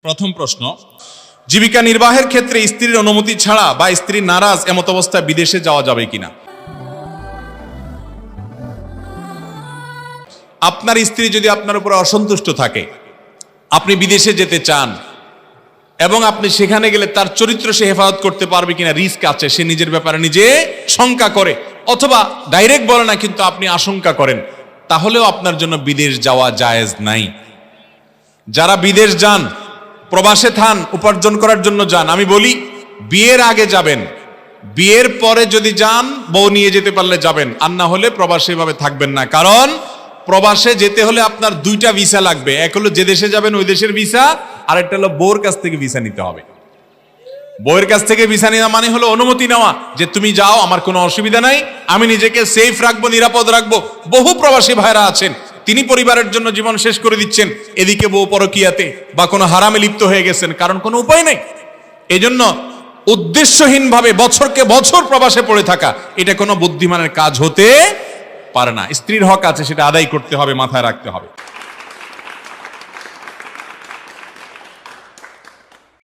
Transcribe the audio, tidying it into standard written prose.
প্রথম প্রশ্ন, জীবিকা নির্বাহের ক্ষেত্রে স্ত্রীর অনুমতি ছাড়া বা স্ত্রী নারাজ এমত অবস্থায় বিদেশে যাওয়া যাবে কিনা? আপনার স্ত্রী যদি আপনার উপর অসন্তুষ্ট থাকে, আপনি বিদেশে যেতে চান এবং আপনি সেখানে গেলে তার চরিত্র সে হেফাজত করতে পারবে কিনা রিস্ক আছে, সে নিজের ব্যাপারে নিজে শঙ্কা করে, অথবা ডাইরেক্ট বলে না কিন্তু আপনি আশঙ্কা করেন, তাহলেও আপনার জন্য বিদেশ যাওয়া জায়েজ নাই। যারা বিদেশ যান, প্রবাসে থান, উপার্জন করার জন্য যান, আমি বলি বিয়ের আগে যাবেন, বিয়ের পরে যদি যান বউ নিয়ে যেতে পারলে যাবেন, আর না হলে প্রবাসে ভাবে থাকবেন না। কারণ প্রবাসে যেতে হলে আপনার দুইটা ভিসা লাগবে, এক হলো যে দেশে যাবেন ওই দেশের ভিসা, আর একটা হলো বউর কাছ থেকে ভিসা নিতে হবে। বউয়ের কাছ থেকে ভিসা নেওয়া মানে হলো অনুমতি নেওয়া যে তুমি যাও, আমার কোনো অসুবিধা নাই, আমি নিজেকে সেফ রাখবো, নিরাপদ রাখবো। বহু প্রবাসী ভাইরা আছেন, তিনি পরিবারের জন্য জীবন শেষ করে দিচ্ছেন, এদিকে বউ পরকিয়াতে বা কোনো হারামে লিপ্ত হয়ে গেছেন, কারণ কোনো উপায় নেই। এজন্য উদ্দেশ্যহীনভাবে বছরকে বছর প্রবাসে পড়ে থাকা, এটা কোনো বুদ্ধিমানের কাজ হতে পারে না। স্ত্রীর হক আছে, সেটা আদায় করতে হবে, মাথায় রাখতে হবে।